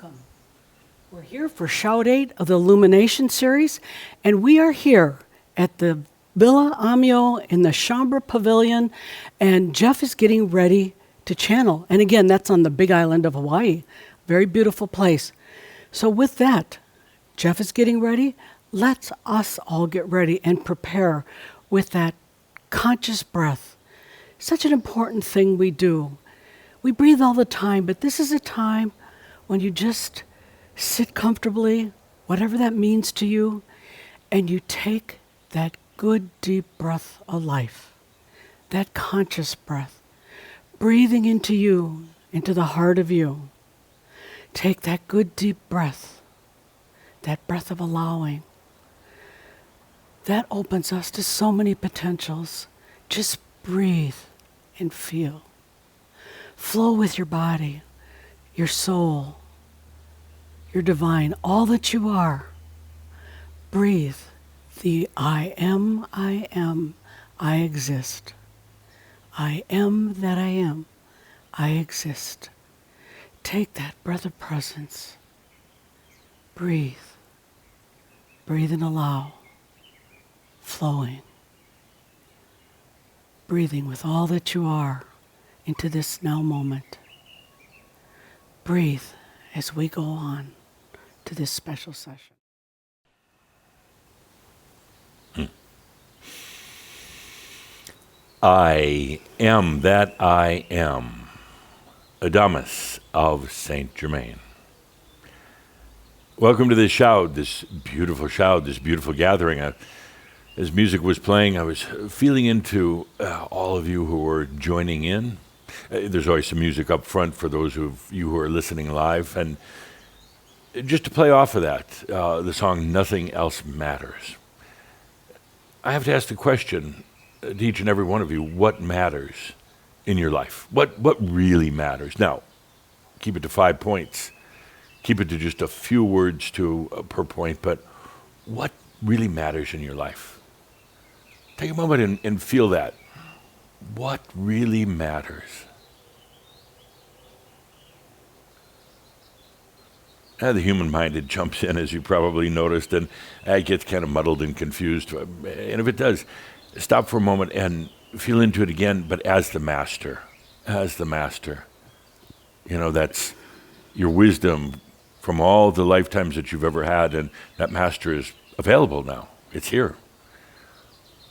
Welcome. We're here for Shoud 8 of the Illumination Series, and we are here at the Villa Amio in the Chambre Pavilion, and Jeff is getting ready to channel. And again, that's on the big island of Hawaii. Very beautiful place. So with that, Jeff is getting ready. Let's us all get ready and prepare with that conscious breath. Such an important thing we do. We breathe all the time, but this is a time when you just sit comfortably, whatever that means to you, and you take that good deep breath of life, that conscious breath, breathing into you, into the heart of you. Take that good deep breath, that breath of allowing. That opens us to so many potentials. Just breathe and feel. Flow with your body, your soul, your divine, all that you are. Breathe the I am, I exist. I am that I am, I exist. Take that breath of presence. Breathe. Breathe and allow. Flowing. Breathing with all that you are into this now moment. Breathe as we go on to this special session. I am that I am, Adamus of Saint-Germain. Welcome to this Shoud, this beautiful Shoud, this beautiful gathering. As music was playing, I was feeling into all of you who were joining in. There's always some music up front for those of you who are listening live. And just to play off of that, the song Nothing Else Matters. I have to ask the question to each and every one of you, what matters in your life? What really matters? Now, keep it to 5 points. Keep it to just a few words per point, but what really matters in your life? Take a moment and feel that. What really matters? The human mind, it jumps in, as you probably noticed, and it gets kind of muddled and confused. And if it does, stop for a moment and feel into it again, but as the master. As the master. You know, that's your wisdom from all the lifetimes that you've ever had, and that master is available now. It's here.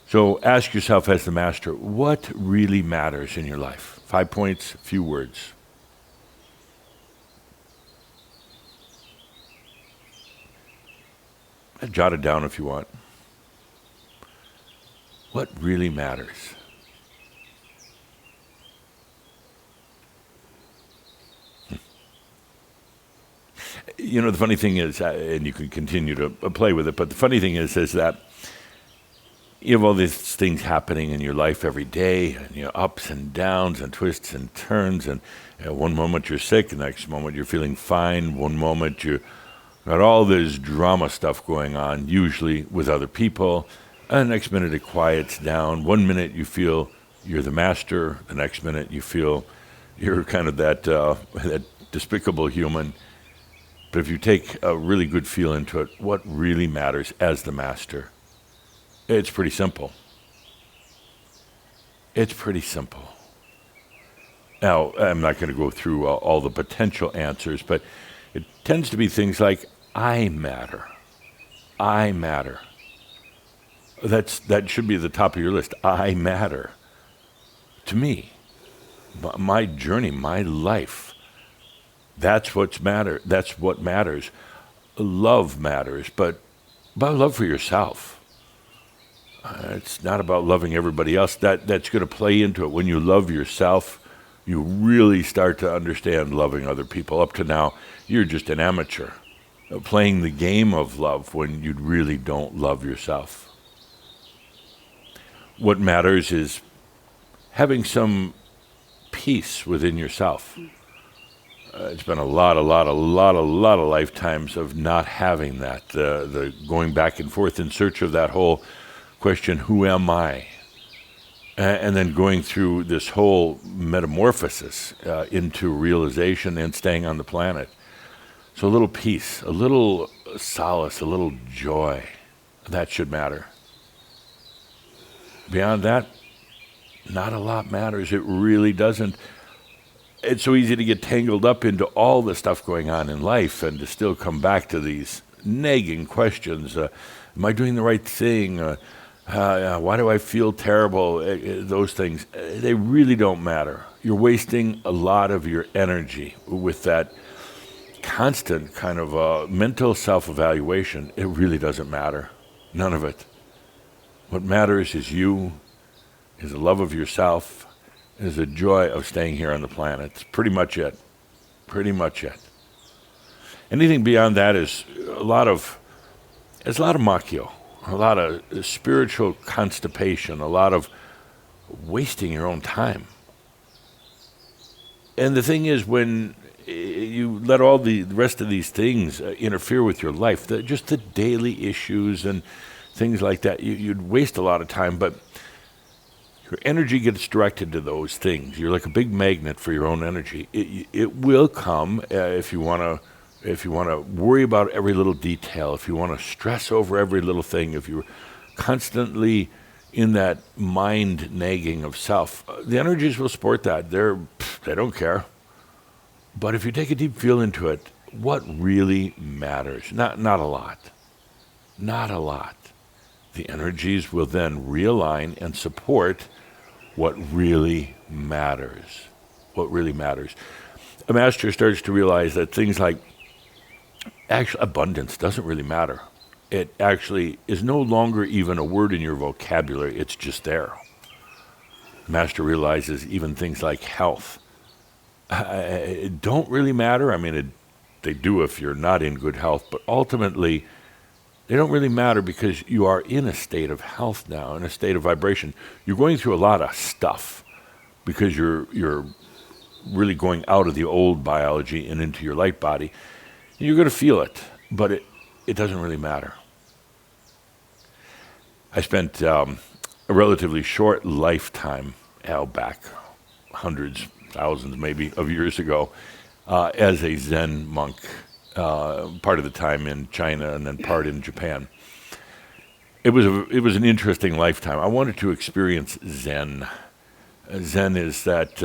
So ask yourself as the master, what really matters in your life? 5 points, few words. Jot it down if you want. What really matters? You know, the funny thing is, and you can continue to play with it, but the funny thing is that you have all these things happening in your life every day, and you know, ups and downs and twists and turns, and one moment you're sick, the next moment you're feeling fine, one moment you got all this drama stuff going on, usually with other people, and the next minute it quiets down. 1 minute you feel you're the master, the next minute you feel you're kind of that despicable human. But if you take a really good feel into it, what really matters as the master? It's pretty simple. It's pretty simple. Now, I'm not going to go through all the potential answers, but it tends to be things like, I matter. I matter. That should be at the top of your list. I matter. To me, my journey, my life, that's what matters. Love matters, but about love for yourself. It's not about loving everybody else. That's going to play into it. When you love yourself, you really start to understand loving other people. Up to now, you're just an amateur, playing the game of love when you really don't love yourself. What matters is having some peace within yourself. It's been a lot of lifetimes of not having that, the going back and forth in search of that whole question, who am I? And then going through this whole metamorphosis into realization and staying on the planet. So a little peace, a little solace, a little joy, that should matter. Beyond that, not a lot matters. It really doesn't. It's so easy to get tangled up into all the stuff going on in life and to still come back to these nagging questions. Am I doing the right thing? Why do I feel terrible? Those things, they really don't matter. You're wasting a lot of your energy with that constant kind of mental self-evaluation. It really doesn't matter. None of it. What matters is you, is the love of yourself, is the joy of staying here on the planet. It's pretty much it. Pretty much it. Anything beyond that is a lot of macchio, a lot of spiritual constipation, a lot of wasting your own time. And the thing is, when you let all the rest of these things interfere with your life, just the daily issues and things like that, you'd waste a lot of time, but your energy gets directed to those things. You're like a big magnet for your own energy. It will come if you want to worry about every little detail, if you want to stress over every little thing, if you're constantly in that mind nagging of self. The energies will support that. They don't care. But if you take a deep feel into it, what really matters? Not a lot. Not a lot. The energies will then realign and support what really matters. What really matters. A master starts to realize that things like actual abundance doesn't really matter. It actually is no longer even a word in your vocabulary. It's just there. Master realizes even things like health don't really matter. I mean, they do if you're not in good health, but ultimately they don't really matter because you are in a state of health now, in a state of vibration. You're going through a lot of stuff because you're really going out of the old biology and into your light body. You're going to feel it, but it doesn't really matter. I spent a relatively short lifetime, back hundreds, thousands maybe of years ago, as a Zen monk, part of the time in China and then part in Japan. It was an interesting lifetime. I wanted to experience Zen. Zen is that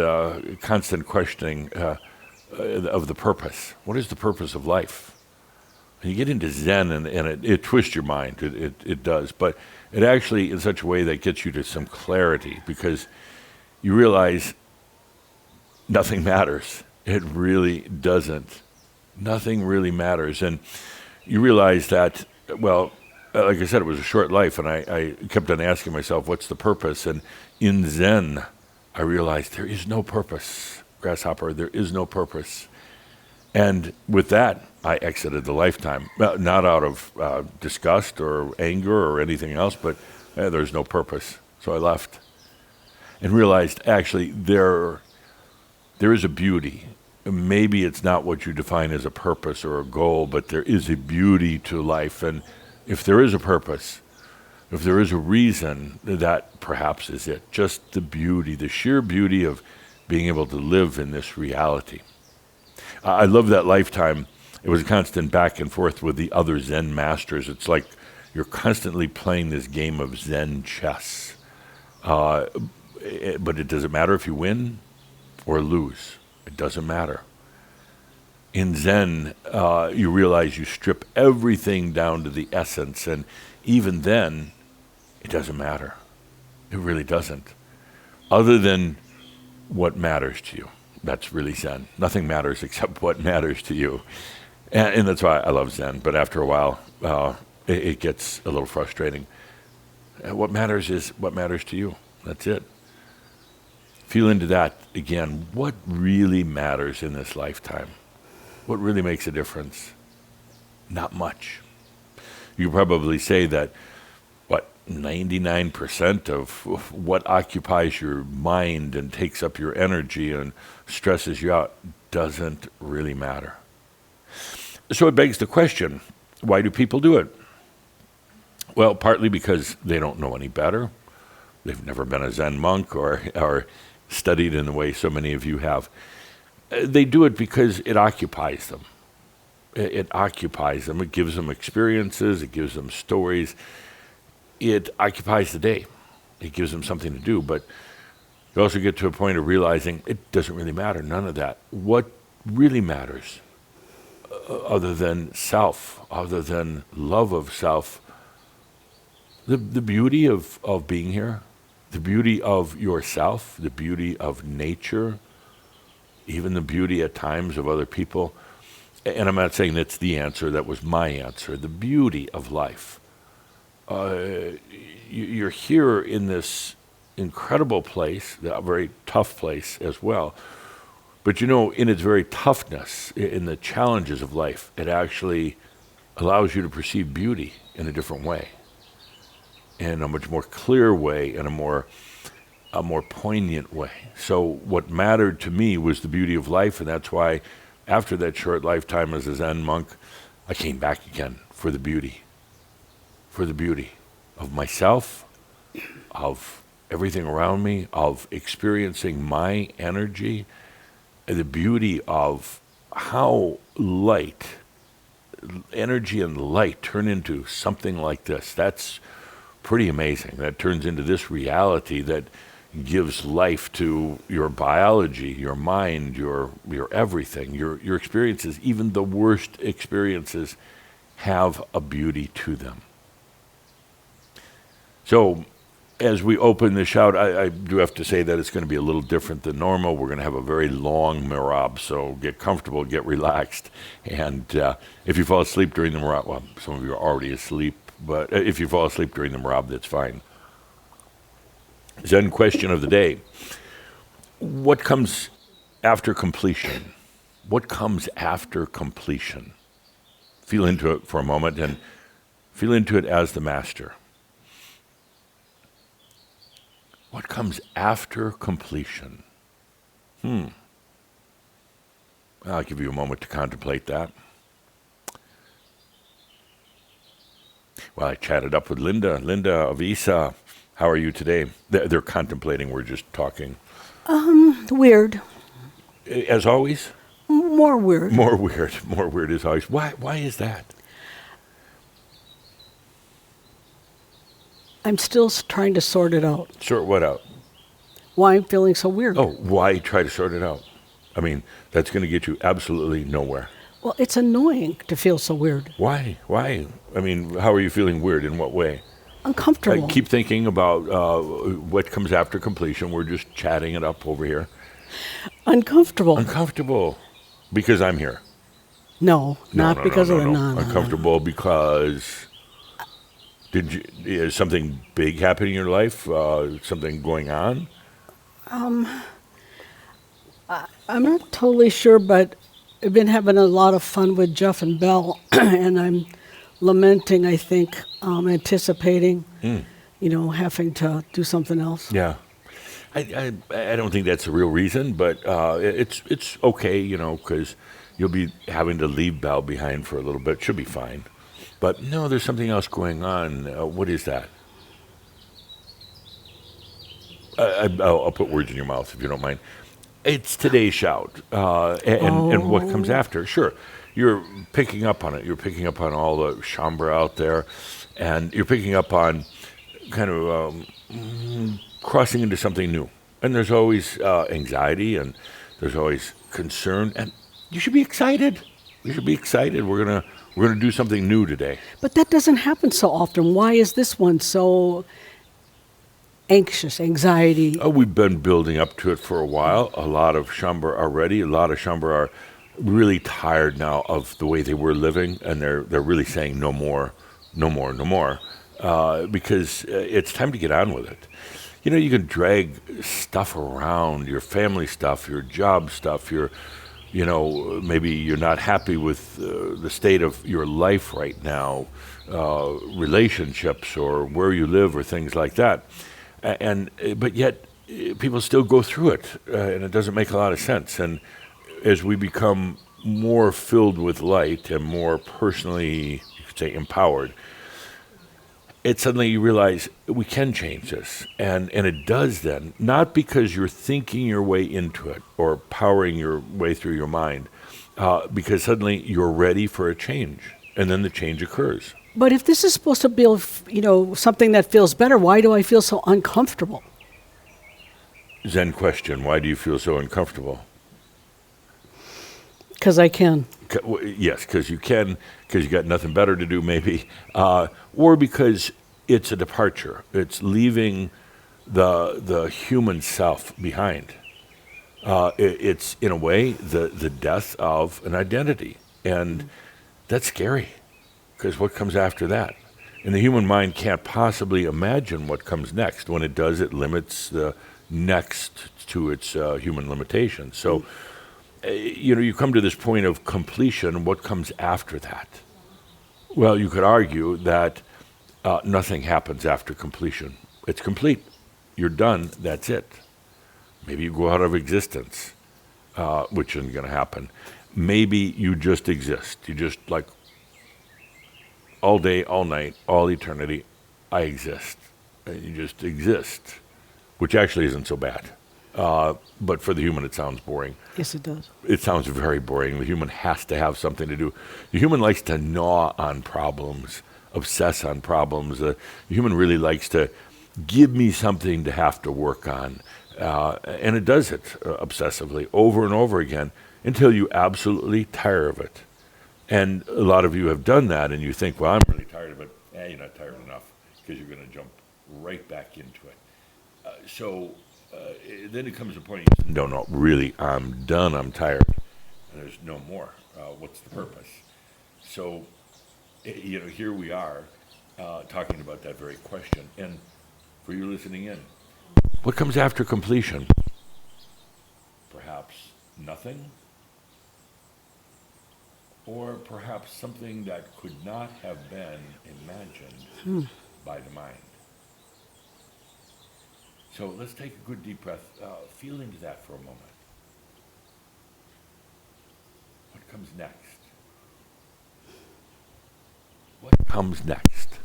constant questioning of the purpose. What is the purpose of life? And you get into Zen and it twists your mind. It does. But it actually, in such a way that gets you to some clarity, because you realize nothing matters. It really doesn't. Nothing really matters. And you realize that, well, like I said, it was a short life, and I kept on asking myself, what's the purpose? And in Zen, I realized there is no purpose, grasshopper, there is no purpose. And with that, I exited the lifetime, not out of disgust or anger or anything else, but there's no purpose. So I left and realized, actually, there is a beauty. Maybe it's not what you define as a purpose or a goal, but there is a beauty to life. And if there is a purpose, if there is a reason, that perhaps is it. Just the beauty, the sheer beauty of being able to live in this reality. I love that lifetime. It was a constant back and forth with the other Zen masters. It's like you're constantly playing this game of Zen chess. But it doesn't matter if you win or lose. It doesn't matter. In Zen, you realize you strip everything down to the essence, and even then, it doesn't matter. It really doesn't. Other than what matters to you. That's really Zen. Nothing matters except what matters to you. And that's why I love Zen. But after a while, it gets a little frustrating. What matters is what matters to you. That's it. Feel into that again. What really matters in this lifetime? What really makes a difference? Not much. You probably say that, 99% of what occupies your mind and takes up your energy and stresses you out doesn't really matter. So it begs the question, why do people do it? Well, partly because they don't know any better. They've never been a Zen monk or studied in the way so many of you have. They do it because it occupies them. It occupies them. It gives them experiences. It gives them stories. It occupies the day. It gives them something to do. But you also get to a point of realizing it doesn't really matter, none of that. What really matters, other than self, other than love of self, the beauty of being here, the beauty of yourself, the beauty of nature, even the beauty at times of other people. And I'm not saying that's the answer, that was my answer. The beauty of life. You're here in this incredible place, a very tough place as well. But in its very toughness, in the challenges of life, it actually allows you to perceive beauty in a different way, in a much more clear way, in a more poignant way. So what mattered to me was the beauty of life, and that's why after that short lifetime as a Zen monk, I came back again for the beauty of myself, of everything around me, of experiencing my energy, and the beauty of how energy and light turn into something like this. That's pretty amazing. That turns into this reality that gives life to your biology, your mind, your everything, your experiences. Even the worst experiences have a beauty to them. So as we open the Shoud, I do have to say that it's going to be a little different than normal. We're going to have a very long Mirab, so get comfortable, get relaxed. And if you fall asleep during the Mirab, well, some of you are already asleep, but if you fall asleep during the Mirab, that's fine. Zen question of the day. What comes after completion? What comes after completion? Feel into it for a moment and feel into it as the master. What comes after completion? I'll give you a moment to contemplate that. Well, I chatted up with Linda. Linda of Isa, how are you today? They're contemplating, we're just talking. Weird. As always? More weird. More weird as always. Why is that? I'm still trying to sort it out. Sort what out? Why I'm feeling so weird. Oh, why try to sort it out? I mean, that's going to get you absolutely nowhere. Well, it's annoying to feel so weird. Why? I mean, how are you feeling weird? In what way? Uncomfortable. Keep thinking about what comes after completion. We're just chatting it up over here. Uncomfortable. Uncomfortable because I'm here. No, not because of the non. Uncomfortable because is something big happening in your life? Something going on? I'm not totally sure, but I've been having a lot of fun with Jeff and Belle, and I'm lamenting, I think, anticipating, having to do something else. Yeah. I don't think that's the real reason, but it's okay, because you'll be having to leave Belle behind for a little bit. She'll be fine. But no, there's something else going on. What is that? I'll put words in your mouth if you don't mind. It's today's Shoud, and what comes after. Sure, you're picking up on it. You're picking up on all the chambre out there, and you're picking up on kind of crossing into something new. And there's always anxiety, and there's always concern, and you should be excited. You should be excited. We're gonna do something new today. But that doesn't happen so often. Why is this one so anxious, anxiety? Oh, we've been building up to it for a while. A lot of chambre are ready. A lot of chambre are really tired now of the way they were living, and they're really saying no more, because it's time to get on with it. You can drag stuff around, your family stuff, your job stuff, maybe you're not happy with the state of your life right now, relationships or where you live or things like that. But yet people still go through it, and it doesn't make a lot of sense. And as we become more filled with light and more personally, you could say, empowered, it suddenly you realize we can change this. And it does then, not because you're thinking your way into it or powering your way through your mind, because suddenly you're ready for a change. And then the change occurs. But if this is supposed to be, something that feels better, why do I feel so uncomfortable? Zen question, why do you feel so uncomfortable? Because I can. Yes, because you can, because you got nothing better to do maybe, or because it's a departure. It's leaving the human self behind. It's, in a way, the death of an identity. And that's scary, because what comes after that? And the human mind can't possibly imagine what comes next. When it does, it limits the next to its human limitations. So, you come to this point of completion. What comes after that? Well, you could argue that nothing happens after completion. It's complete. You're done. That's it. Maybe you go out of existence, which isn't going to happen. Maybe you just exist. You just like all day, all night, all eternity, I exist. And you just exist, which actually isn't so bad. But for the human, it sounds boring. Yes, it does. It sounds very boring. The human has to have something to do. The human likes to gnaw on problems, obsess on problems. The human really likes to give me something to have to work on. And it does it obsessively over and over again until you absolutely tire of it. And a lot of you have done that, and you think, well, I'm really tired of it. You're not tired enough, because you're going to jump right back into it. So then it comes a point you say, no, really, I'm done, I'm tired, and there's no more. What's the purpose? So, here we are talking about that very question. And for you listening in, what comes after completion? Perhaps nothing? Or perhaps something that could not have been imagined by the mind. So let's take a good deep breath. Feel into that for a moment. What comes next? What comes next?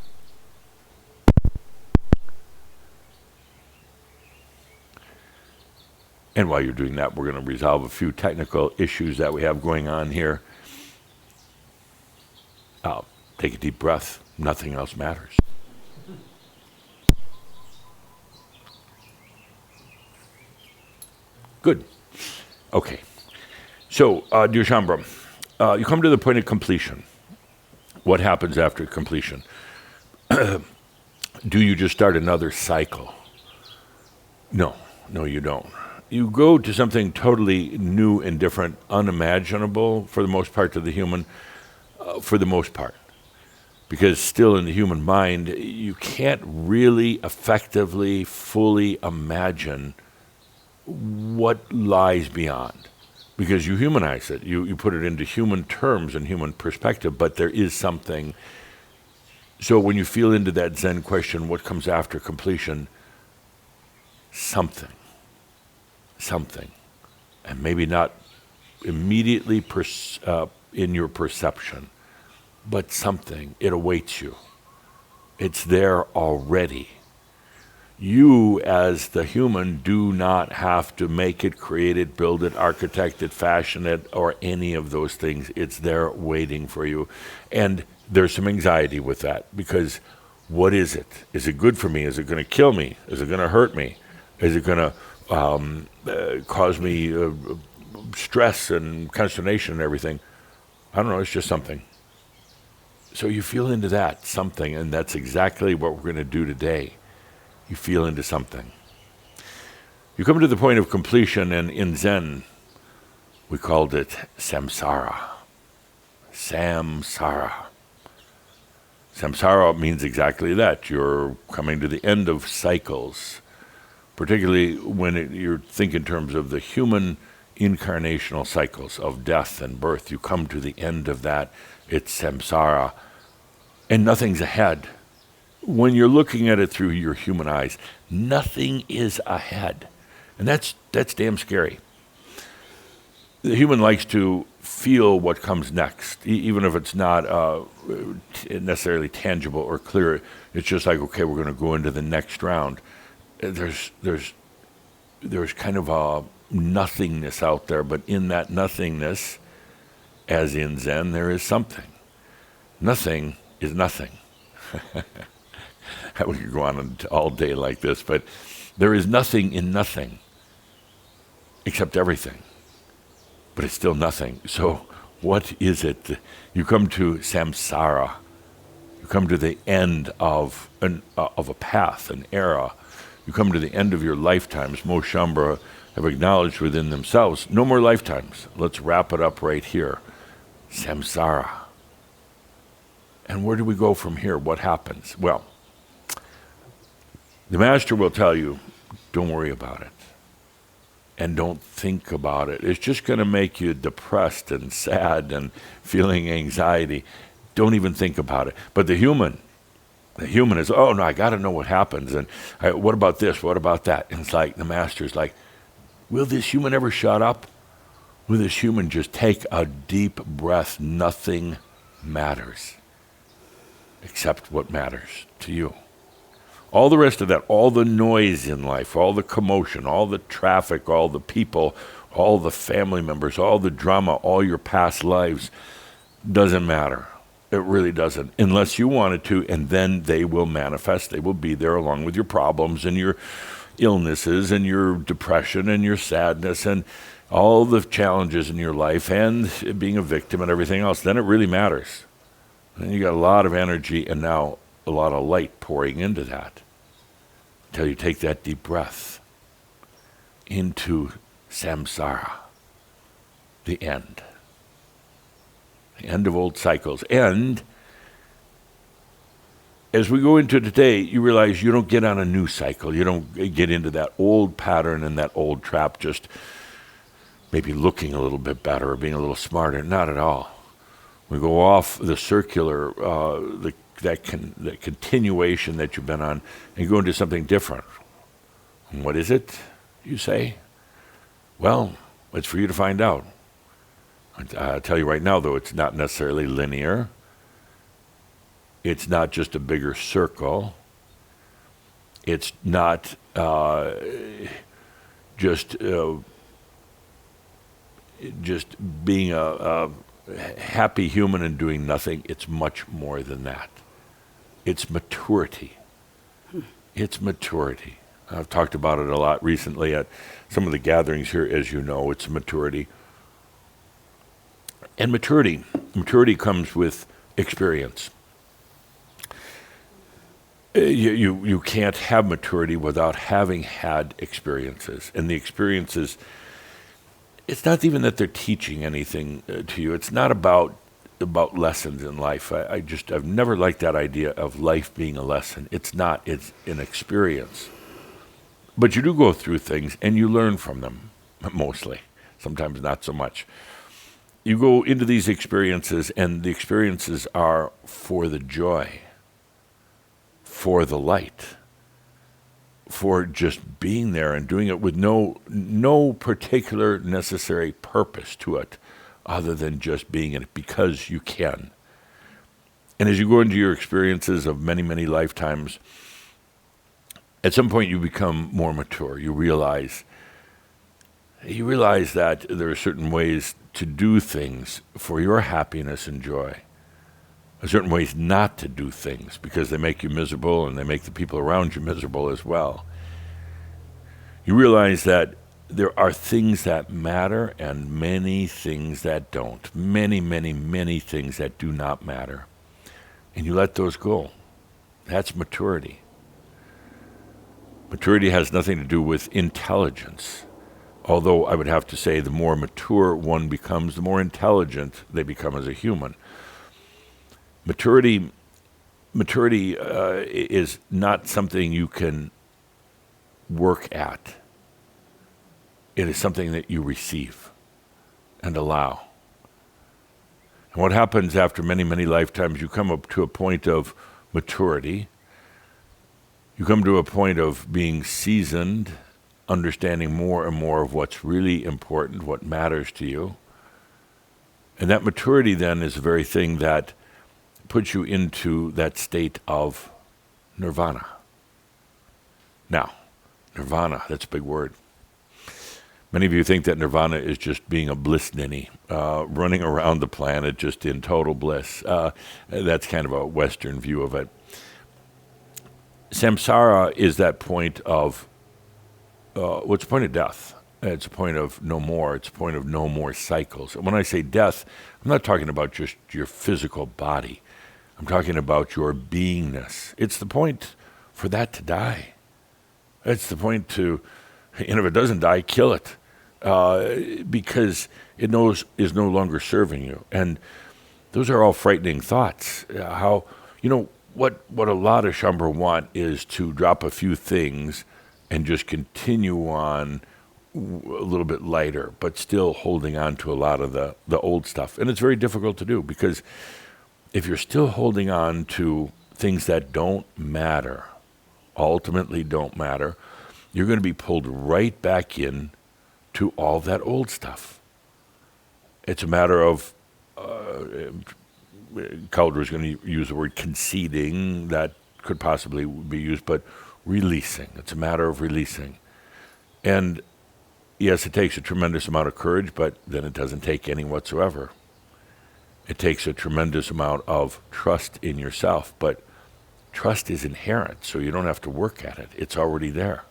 And while you're doing that, we're going to resolve a few technical issues that we have going on here. Take a deep breath. Nothing else matters. Good. Okay. So, dear Shambram, you come to the point of completion. What happens after completion? Do you just start another cycle? No, you don't. You go to something totally new and different, unimaginable for the most part to the human, for the most part. Because still in the human mind, you can't really effectively, fully imagine what lies beyond. Because you humanize it. You put it into human terms and human perspective, but there is something. So when you feel into that Zen question, what comes after completion? Something. And maybe not immediately in your perception, but something. It awaits you. It's there already. You, as the human, do not have to make it, create it, build it, architect it, fashion it, or any of those things. It's there waiting for you. And there's some anxiety with that, because what is it? Is it good for me? Is it going to kill me? Is it going to hurt me? Is it going to cause me stress and consternation and everything? I don't know. It's just something. So you feel into that, something, and that's exactly what we're going to do today. You feel into something. You come to the point of completion, and in Zen, we called it samsara. Samsara. Samsara means exactly that. You're coming to the end of cycles, particularly when you think in terms of the human incarnational cycles of death and birth. You come to the end of that. It's samsara. And nothing's ahead. When you're looking at it through your human eyes, nothing is ahead. And that's damn scary. The human likes to feel what comes next, even if it's not necessarily tangible or clear. It's just like, okay, we're going to go into the next round. There's kind of a nothingness out there, but in that nothingness, as in Zen, there is something. Nothing is nothing. We could go on all day like this, but there is nothing in nothing except everything. But it's still nothing. So what is it? You come to samsara. You come to the end of a path, an era. You come to the end of your lifetimes. Most Shambhara have acknowledged within themselves, no more lifetimes. Let's wrap it up right here. Samsara. And where do we go from here? What happens? Well, the Master will tell you, don't worry about it. And don't think about it. It's just going to make you depressed and sad and feeling anxiety. Don't even think about it. But the human is, oh no, I got to know what happens. And what about this? What about that? And it's like, the Master's like, will this human ever shut up? Will this human just take a deep breath? Nothing matters except what matters to you. All the rest of that, all the noise in life, all the commotion, all the traffic, all the people, all the family members, all the drama, all your past lives, doesn't matter. It really doesn't, unless you want it to, and then they will manifest. They will be there along with your problems and your illnesses and your depression and your sadness and all the challenges in your life and being a victim and everything else. Then it really matters. Then you got a lot of energy and now a lot of light pouring into that until you take that deep breath into samsara, the end of old cycles. And as we go into today, you realize you don't get on a new cycle. You don't get into that old pattern and that old trap, just maybe looking a little bit better or being a little smarter. Not at all. We go off the circular, that continuation that you've been on, and go into something different. And what is it, you say? Well, it's for you to find out. I'll tell you right now, though, it's not necessarily linear. It's not just a bigger circle. It's not just being a happy human and doing nothing. It's much more than that. It's maturity. It's maturity. I've talked about it a lot recently at some of the gatherings here, as you know. It's maturity. And maturity comes with experience. You can't have maturity without having had experiences. And the experiences, it's not even that they're teaching anything to you. It's not about lessons in life. I've never liked that idea of life being a lesson. It's not. It's an experience. But you do go through things and you learn from them, mostly. Sometimes not so much. You go into these experiences and the experiences are for the joy, for the light, for just being there and doing it with no particular necessary purpose to it other than just being in it because you can. And as you go into your experiences of many, many lifetimes, at some point you become more mature. You realize that there are certain ways to do things for your happiness and joy. Certain ways not to do things because they make you miserable and they make the people around you miserable as well. You realize that there are things that matter and many things that don't. Many, many, many things that do not matter. And you let those go. That's maturity. Maturity has nothing to do with intelligence. Although I would have to say the more mature one becomes, the more intelligent they become as a human. Maturity is not something you can work at. It is something that you receive and allow. And what happens after many, many lifetimes, you come up to a point of maturity. You come to a point of being seasoned, understanding more and more of what's really important, what matters to you. And that maturity then is the very thing that puts you into that state of nirvana. Now, nirvana, that's a big word. Many of you think that nirvana is just being a bliss ninny, running around the planet just in total bliss. That's kind of a Western view of it. Samsara is that point of, it's a point of death. It's a point of no more. It's a point of no more cycles. And when I say death, I'm not talking about just your physical body. I'm talking about your beingness. It's the point for that to die. It's the point to, and if it doesn't die, kill it, because it is no longer serving you. And those are all frightening thoughts. What a lot of Shaumbra want is to drop a few things and just continue on a little bit lighter, but still holding on to a lot of the old stuff. And it's very difficult to do, because if you're still holding on to things that don't matter, ultimately don't matter, you're going to be pulled right back in to all that old stuff. It's a matter of, Calder is going to use the word conceding, that could possibly be used, but releasing. It's a matter of releasing. And yes, it takes a tremendous amount of courage, but then it doesn't take any whatsoever. It takes a tremendous amount of trust in yourself, but trust is inherent, so you don't have to work at it. It's already there.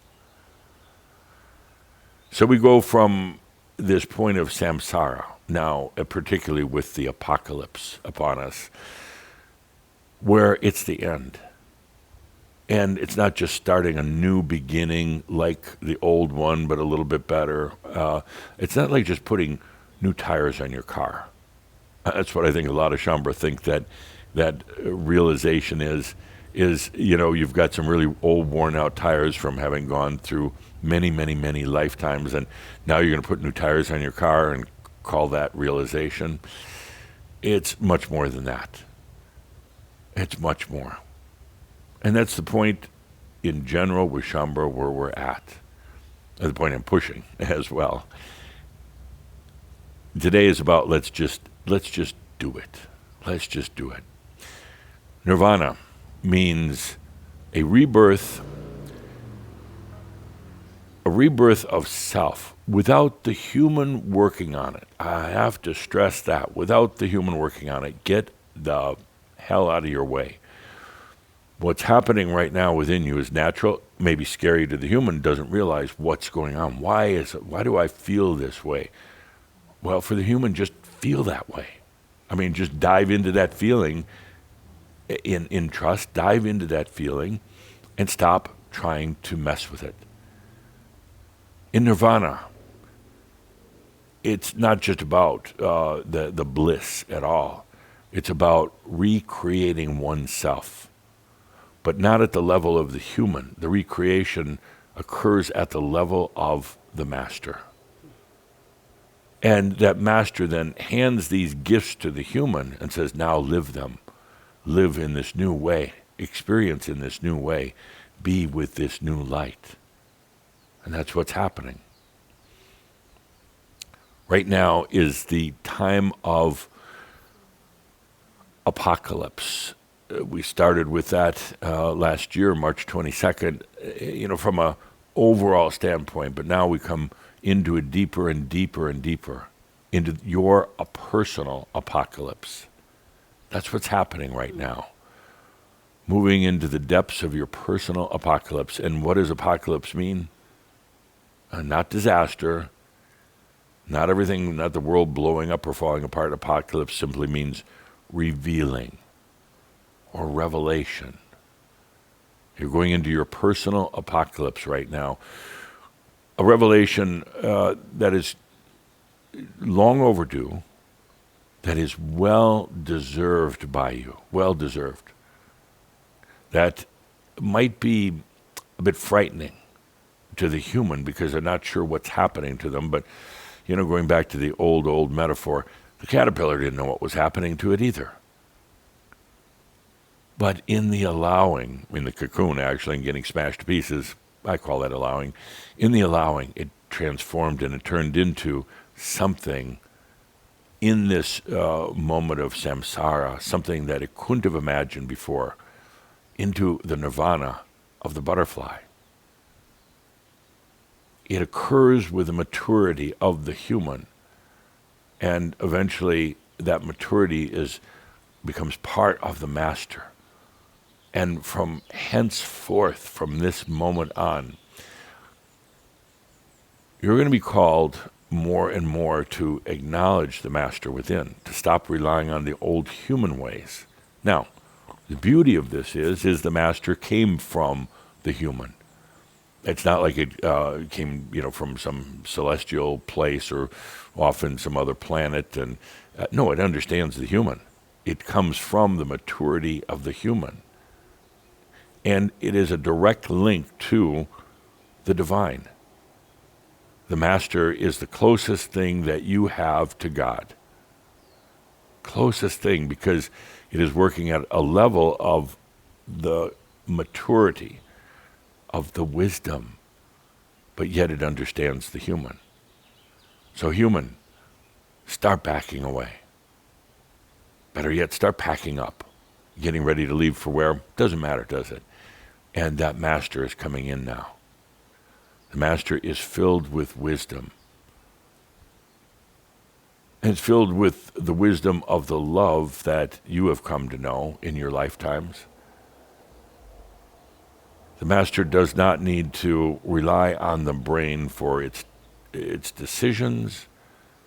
So we go from this point of samsara, now particularly with the apocalypse upon us, where it's the end. And it's not just starting a new beginning like the old one, but a little bit better. It's not like just putting new tires on your car. That's what I think a lot of Shaumbra think that realization is, you've got some really old, worn-out tires from having gone through many, many, many lifetimes, and now you're going to put new tires on your car and call that realization. It's much more than that. It's much more. And that's the point in general with Shaumbra where we're at. And the point I'm pushing as well. Today is about let's just do it. Let's just do it. Nirvana means a rebirth of self without the human working on it. I have to stress that. Without the human working on it, get the hell out of your way. What's happening right now within you is natural, maybe scary to the human, doesn't realize what's going on. Why do I feel this way? Well, for the human, just feel that way. I mean, just dive into that feeling in trust, dive into that feeling, and stop trying to mess with it. In nirvana, it's not just about the bliss at all. It's about recreating oneself, but not at the level of the human. The recreation occurs at the level of the master. And that master then hands these gifts to the human and says, now live them. Live in this new way. Experience in this new way. Be with this new light. And that's what's happening. Right now is the time of apocalypse. We started with that last year, March 22nd, from a overall standpoint, but now we come into it deeper and deeper and deeper, into your personal apocalypse. That's what's happening right now. Moving into the depths of your personal apocalypse. And what does apocalypse mean? Not disaster, not everything, not the world blowing up or falling apart. Apocalypse simply means revealing or revelation. You're going into your personal apocalypse right now. A revelation that is long overdue, that is well deserved by you, well deserved. That might be a bit frightening to the human because they're not sure what's happening to them. But, going back to the old metaphor, the caterpillar didn't know what was happening to it either. But in the allowing, in the cocoon actually, and getting smashed to pieces, I call that allowing. In the allowing, it transformed and it turned into something in this moment of samsara, something that it couldn't have imagined before, into the nirvana of the butterfly. It occurs with the maturity of the human, and eventually that maturity becomes part of the master. And from henceforth, from this moment on, you're going to be called more and more to acknowledge the master within, to stop relying on the old human ways. Now, the beauty of this is the master came from the human. It's not like it came, from some celestial place or often some other planet. And no, it understands the human. It comes from the maturity of the human. And it is a direct link to the divine. The master is the closest thing that you have to God. Closest thing, because it is working at a level of the maturity, of the wisdom, but yet it understands the human. So human, start backing away. Better yet, start packing up, getting ready to leave for where? Doesn't matter, does it? And that master is coming in now. The master is filled with wisdom. And it's filled with the wisdom of the love that you have come to know in your lifetimes. The master does not need to rely on the brain for its decisions,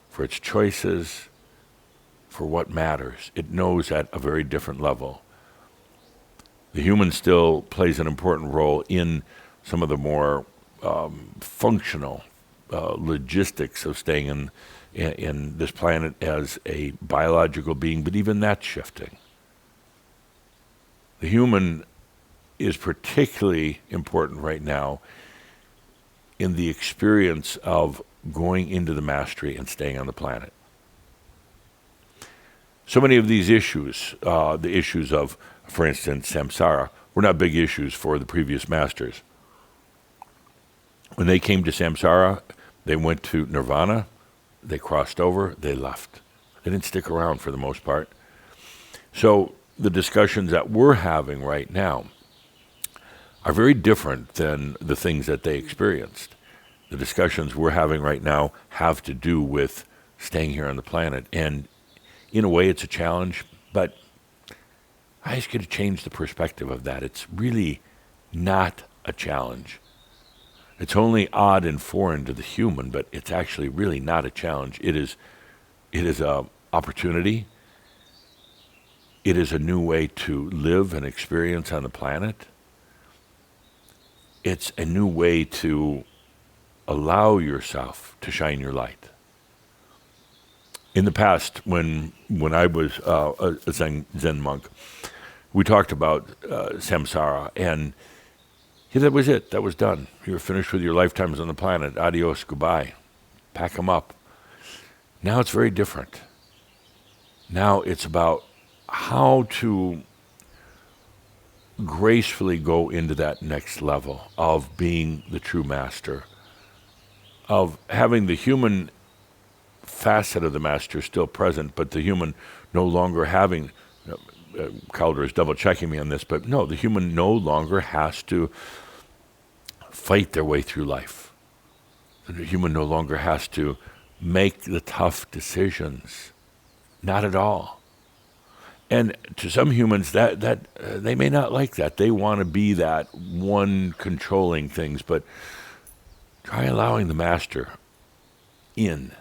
for its choices, for what matters. It knows at a very different level. The human still plays an important role in some of the more functional logistics of staying in this planet as a biological being, but even that's shifting. The human is particularly important right now in the experience of going into the mastery and staying on the planet. So many of these issues, the issues of, for instance, samsara, were not big issues for the previous masters. When they came to samsara, they went to nirvana, they crossed over, they left. They didn't stick around for the most part. So the discussions that we're having right now are very different than the things that they experienced. The discussions we're having right now have to do with staying here on the planet. And in a way, it's a challenge, but I ask you to change the perspective of that. It's really not a challenge. It's only odd and foreign to the human, but it's actually really not a challenge. It is an opportunity. It is a new way to live and experience on the planet. It's a new way to allow yourself to shine your light. In the past, when I was a Zen monk, we talked about samsara, and that was it. That was done. You were finished with your lifetimes on the planet. Adios, goodbye. Pack them up. Now it's very different. Now it's about how to gracefully go into that next level of being the true master, of having the human facet of the master still present, but the human no longer having, Calder is double checking me on this, but no, the human no longer has to fight their way through life. The human no longer has to make the tough decisions. Not at all. And to some humans, that they may not like that. They want to be that one controlling things, but try allowing the master in.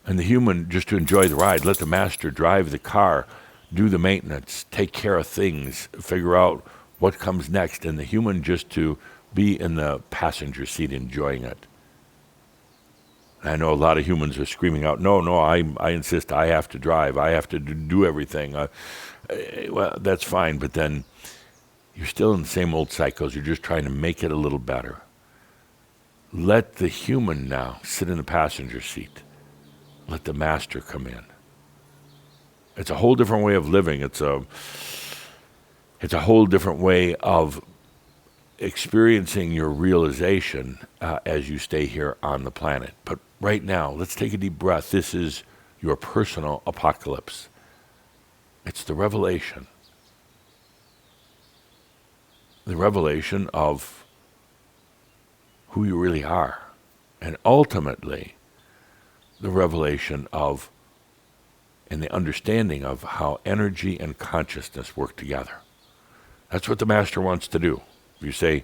And the human just to enjoy the ride. Let the master drive the car, do the maintenance, take care of things, figure out what comes next, and the human just to be in the passenger seat enjoying it. I know a lot of humans are screaming out, no, I insist I have to drive. I have to do everything. Well, that's fine, but then you're still in the same old cycles. You're just trying to make it a little better. Let the human now sit in the passenger seat. Let the master come in. It's a whole different way of living. It's a whole different way of experiencing your realization as you stay here on the planet. But right now, let's take a deep breath. This is your personal apocalypse. It's the revelation. The revelation of who you really are. And ultimately, the revelation of and the understanding of how energy and consciousness work together. That's what the master wants to do. You say,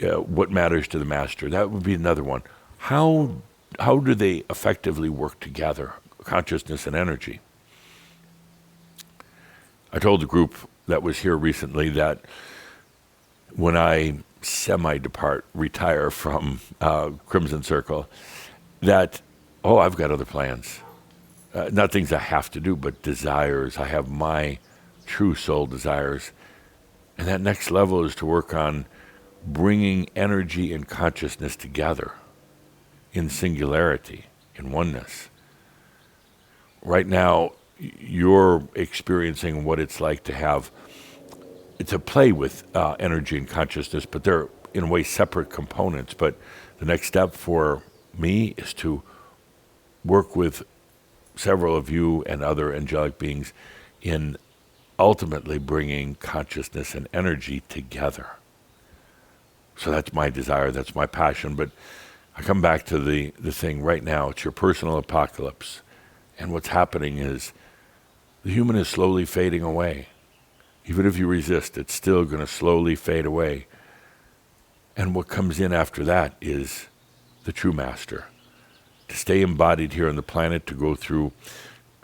what matters to the master? That would be another one. How do they effectively work together, consciousness and energy? I told the group that was here recently that when I retire from Crimson Circle, that, I've got other plans. Not things I have to do, but desires. I have my true soul desires. And that next level is to work on bringing energy and consciousness together in singularity, in oneness. Right now, you're experiencing what it's like to play with energy and consciousness, but they're in a way separate components. But the next step for me is to work with several of you and other angelic beings in ultimately bringing consciousness and energy together. So that's my desire, that's my passion. But I come back to the thing right now. It's your personal apocalypse. And what's happening is the human is slowly fading away. Even if you resist, it's still going to slowly fade away. And what comes in after that is the true master. To stay embodied here on the planet, to go through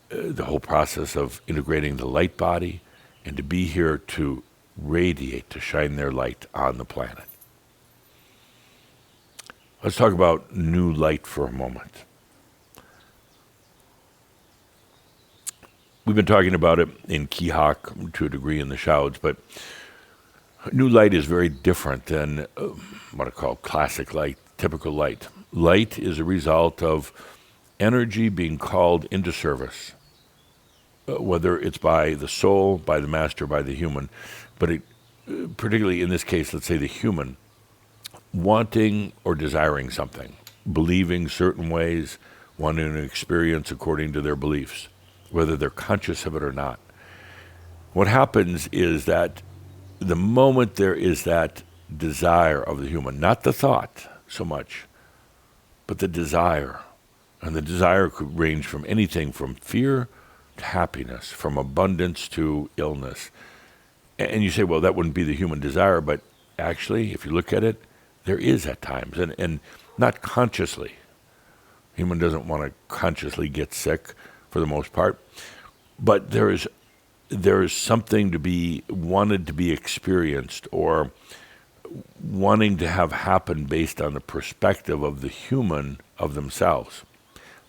the whole process of integrating the light body, and to be here to radiate, to shine their light on the planet. Let's talk about new light for a moment. We've been talking about it in Kihak to a degree in the Shouds, but new light is very different than what I call classic light, typical light. Light is a result of energy being called into service, whether it's by the soul, by the master, by the human, but particularly in this case, let's say the human, wanting or desiring something, believing certain ways, wanting an experience according to their beliefs, whether they're conscious of it or not. What happens is that the moment there is that desire of the human, not the thought so much, but the desire, and the desire could range from anything from fear to happiness, from abundance to illness. And you say, well, that wouldn't be the human desire, but actually, if you look at it, there is at times, and not consciously. Human doesn't want to consciously get sick for the most part, but there is something to be wanted to be experienced or wanting to have happen based on the perspective of the human of themselves.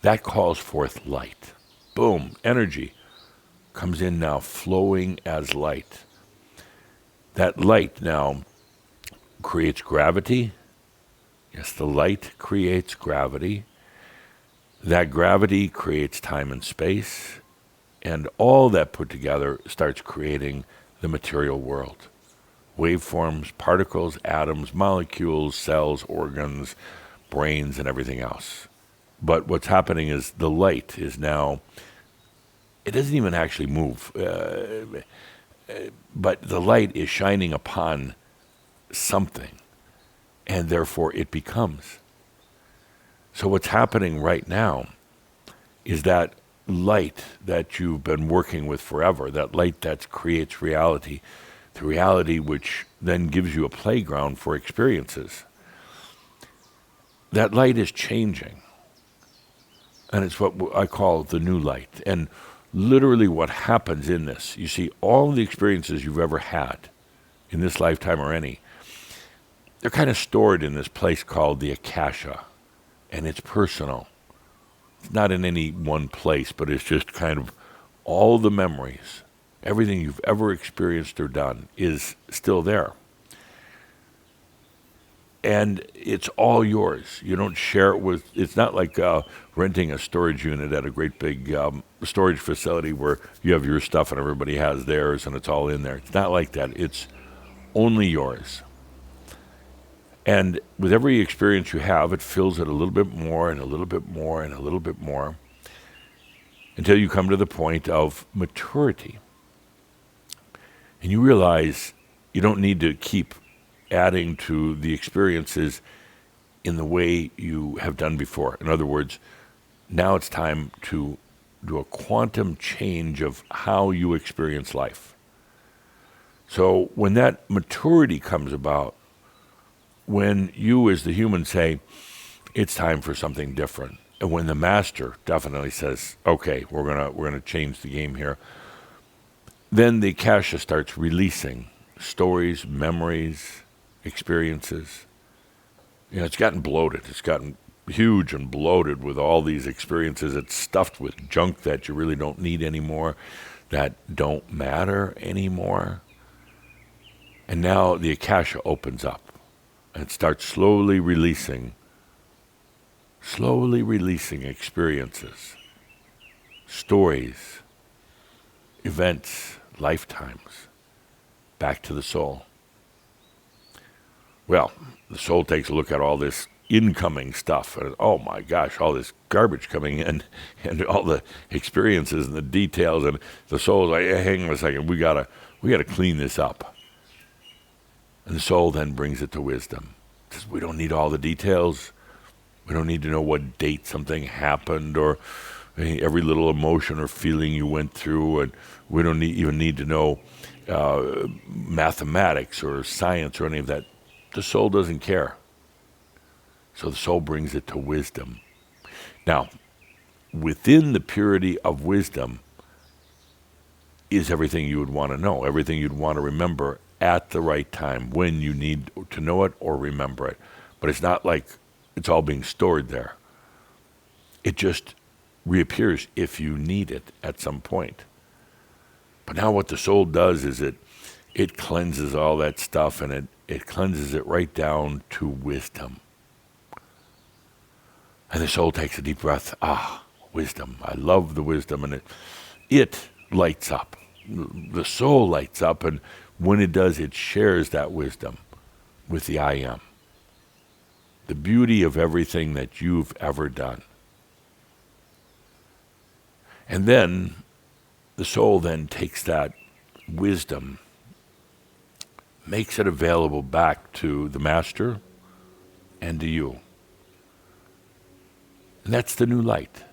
That calls forth light. Boom, energy comes in now flowing as light. That light now creates gravity. Yes, the light creates gravity. That gravity creates time and space. And all that put together starts creating the material world. Waveforms, particles, atoms, molecules, cells, organs, brains, and everything else. But what's happening is the light is now, it doesn't even actually move, but the light is shining upon something, and therefore it becomes. So what's happening right now is that light that you've been working with forever, that light that creates reality, the reality which then gives you a playground for experiences. That light is changing. And it's what I call the new light. And literally what happens in this, you see, all the experiences you've ever had in this lifetime or any, they're kind of stored in this place called the Akasha. And it's personal. It's not in any one place, but it's just kind of all the memories. Everything you've ever experienced or done is still there. And it's all yours. You don't share it with, it's not like renting a storage unit at a great big storage facility where you have your stuff and everybody has theirs and it's all in there. It's not like that. It's only yours. And with every experience you have, it fills it a little bit more and a little bit more and a little bit more. until you come to the point of maturity. And you realize you don't need to keep adding to the experiences in the way you have done before. In other words, now it's time to do a quantum change of how you experience life. So when that maturity comes about, when you as the human say, it's time for something different, and when the master definitely says, okay, we're gonna change the game here, then the Akasha starts releasing stories, memories, experiences. It's gotten bloated. It's gotten huge and bloated with all these experiences. It's stuffed with junk that you really don't need anymore, that don't matter anymore. And now the Akasha opens up and starts slowly releasing experiences, stories, events, lifetimes, back to the soul. Well, the soul takes a look at all this incoming stuff, and oh my gosh, all this garbage coming in, and all the experiences and the details, and the soul's like, hey, hang on a second, we gotta clean this up. And the soul then brings it to wisdom. It says, we don't need all the details. We don't need to know what date something happened, or every little emotion or feeling you went through, and we don't even need to know mathematics or science or any of that. The soul doesn't care. So the soul brings it to wisdom. Now, within the purity of wisdom is everything you would want to know, everything you'd want to remember at the right time when you need to know it or remember it. But it's not like it's all being stored there. It just reappears if you need it at some point. But now what the soul does is it cleanses all that stuff, and it cleanses it right down to wisdom. And the soul takes a deep breath. Wisdom. I love the wisdom. And it lights up. The soul lights up, and when it does, it shares that wisdom with the I Am. The beauty of everything that you've ever done. And then the soul then takes that wisdom, makes it available back to the master and to you. And that's the new light.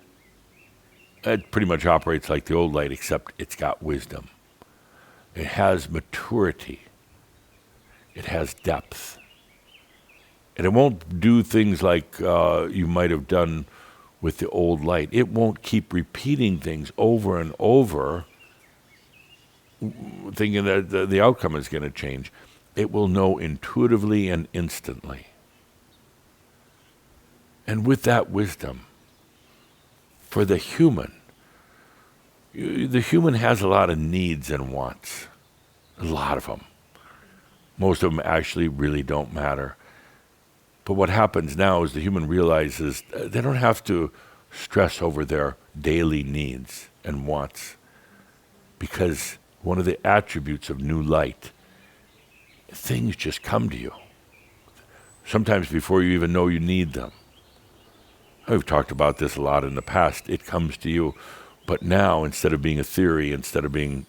It pretty much operates like the old light, except it's got wisdom. It has maturity. It has depth. And it won't do things like you might have done with the old light. It won't keep repeating things over and over, thinking that the outcome is going to change. It will know intuitively and instantly. And with that wisdom, for the human has a lot of needs and wants, a lot of them. Most of them actually really don't matter. But what happens now is the human realizes they don't have to stress over their daily needs and wants, because one of the attributes of new light, things just come to you. Sometimes before you even know you need them. I've talked about this a lot in the past. It comes to you. But now, instead of being a theory, instead of being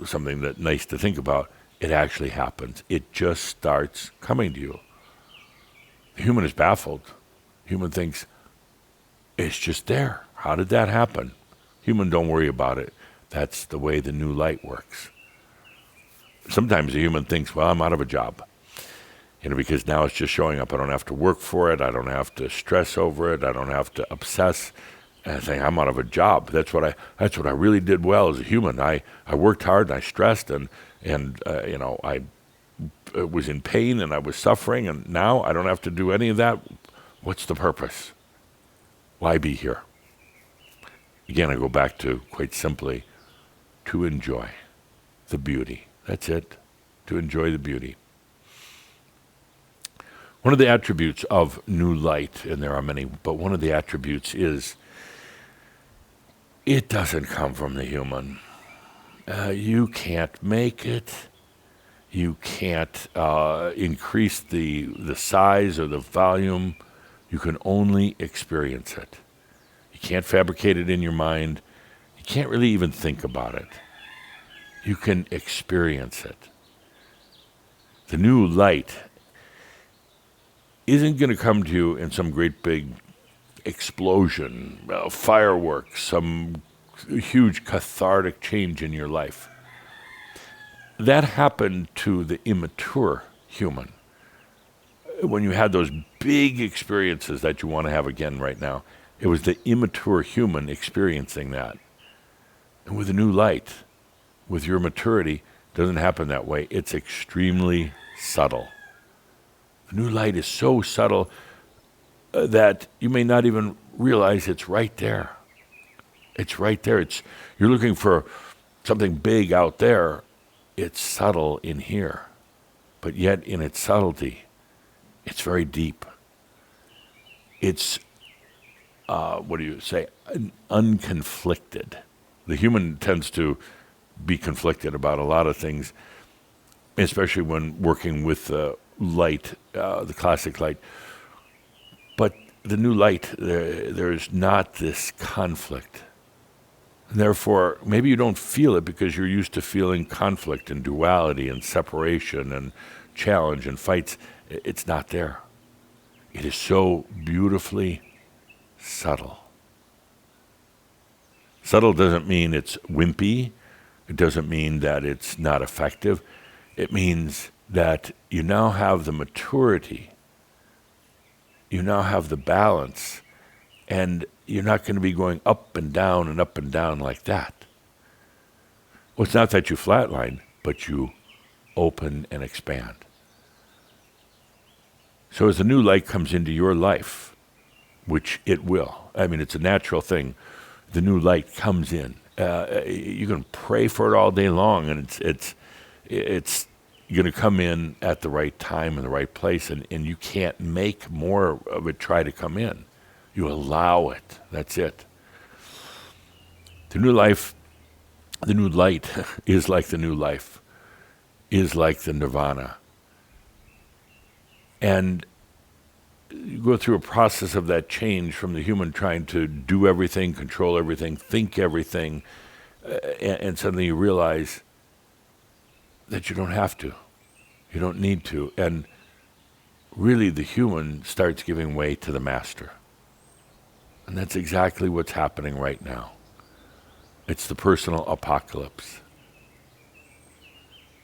something that's nice to think about, it actually happens. It just starts coming to you. The human is baffled. The human thinks, it's just there. How did that happen? Human, don't worry about it. That's the way the new light works. Sometimes the human thinks, well, I'm out of a job. Because now it's just showing up. I don't have to work for it. I don't have to stress over it. I don't have to obsess. And I think I'm out of a job. That's what I really did well as a human. I worked hard and I stressed and I was in pain and I was suffering, and now I don't have to do any of that. What's the purpose? Why be here? Again, I go back to, quite simply, to enjoy the beauty. That's it. To enjoy the beauty. One of the attributes of new light, and there are many, but one of the attributes is it doesn't come from the human. You can't make it. You can't increase the size or the volume. You can only experience it. You can't fabricate it in your mind. You You can't really even think about it. You can experience it. The new light isn't going to come to you in some great big explosion, fireworks, some huge cathartic change in your life. That happened to the immature human. When you had those big experiences that you want to have again right now, it was the immature human experiencing that. And with a new light, with your maturity, it doesn't happen that way. It's extremely subtle. The new light is so subtle that you may not even realize it's right there. It's right there. You're looking for something big out there. It's subtle in here. But yet in its subtlety, it's very deep. It's, unconflicted. The human tends to be conflicted about a lot of things, especially when working with light, the classic light. But the new light, there's not this conflict. And therefore, maybe you don't feel it because you're used to feeling conflict and duality and separation and challenge and fights. It's not there. It is so beautifully subtle. Subtle doesn't mean it's wimpy. It doesn't mean that it's not effective. It means that you now have the maturity. You now have the balance. And you're not going to be going up and down like that. Well, it's not that you flatline, but you open and expand. So as the new light comes into your life, which it will, I mean, it's a natural thing, the new light comes in. You can pray for it all day long, and it's going to come in at the right time and the right place, and you can't make more of it try to come in. You allow it. That's it. The new life, the new light is like the new life, is like the nirvana. And you go through a process of that change from the human trying to do everything, control everything, think everything, and suddenly you realize that you don't have to. You don't need to. And really the human starts giving way to the master. And that's exactly what's happening right now. It's the personal apocalypse.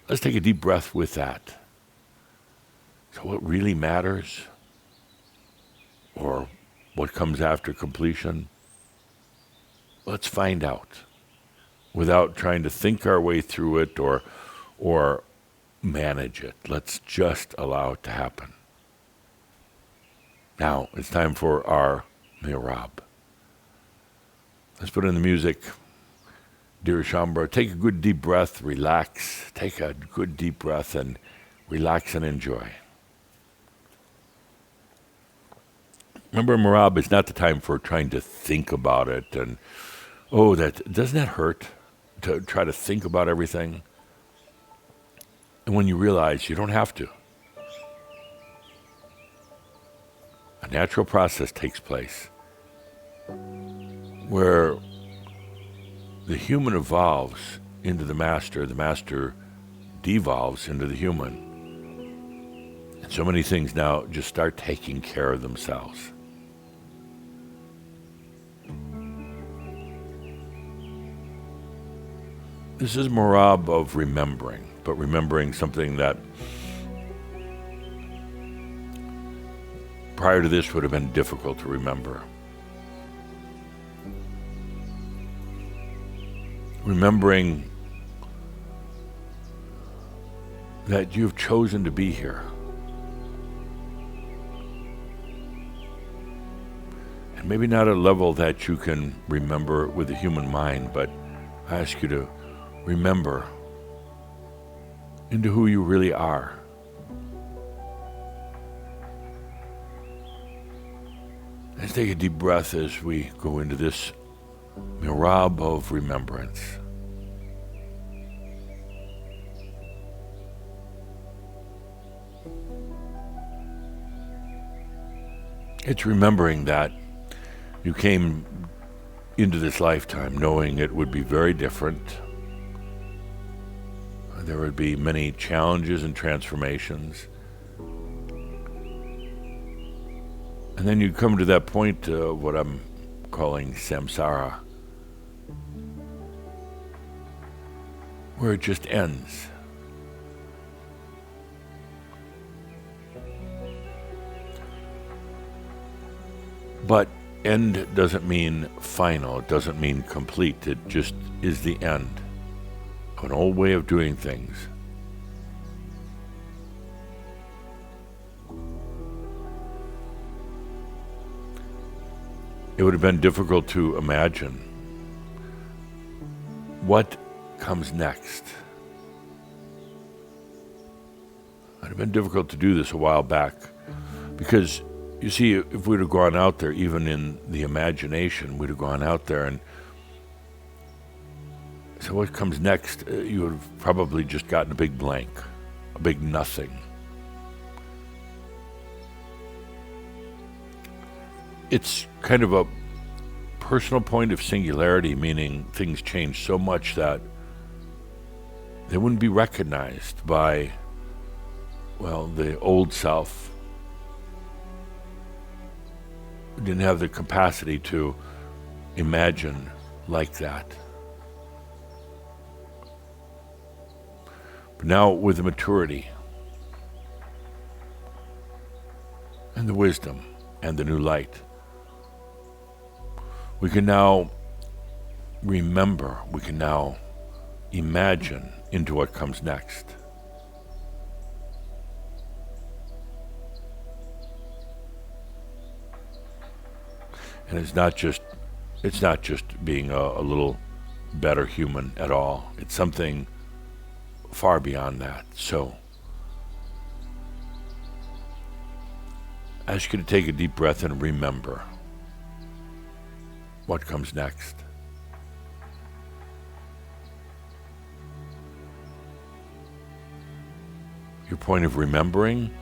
Let's take a deep breath with that. So what really matters, or what comes after completion, let's find out without trying to think our way through it or manage it. Let's just allow it to happen. Now it's time for our Mihrab. Let's put in the music. Dear Shambra, take a good deep breath, relax. Take a good deep breath and relax and enjoy. Remember, Mihrab is not the time for trying to think about it. And, doesn't that hurt to try to think about everything? And when you realize you don't have to. A natural process takes place where the human evolves into the master devolves into the human. And so many things now just start taking care of themselves. This is Mihrab of remembering, but remembering something that prior to this would have been difficult to remember. Remembering that you've chosen to be here. And maybe not at a level that you can remember with the human mind, but I ask you to remember into who you really are. Let's take a deep breath as we go into this Mihrab of remembrance. It's remembering that you came into this lifetime knowing it would be very different. There would be many challenges and transformations. And then you come to that point of what I'm calling samsara, where it just ends. But end doesn't mean final, it doesn't mean complete, it just is the end of an old way of doing things. It would have been difficult to imagine what comes next. It would have been difficult to do this a while back because, you see, if we'd have gone out there, even in the imagination, we'd have gone out there and so what comes next, you would have probably just gotten a big blank, a big nothing. It's kind of a personal point of singularity, meaning things change so much that they wouldn't be recognized by, well, the old self. Didn't have the capacity to imagine like that. But now with the maturity and the wisdom and the new light, we can now remember, we can now imagine into what comes next. And it's not just being a little better human at all. It's something far beyond that. So, I ask you to take a deep breath and remember what comes next. Your point of remembering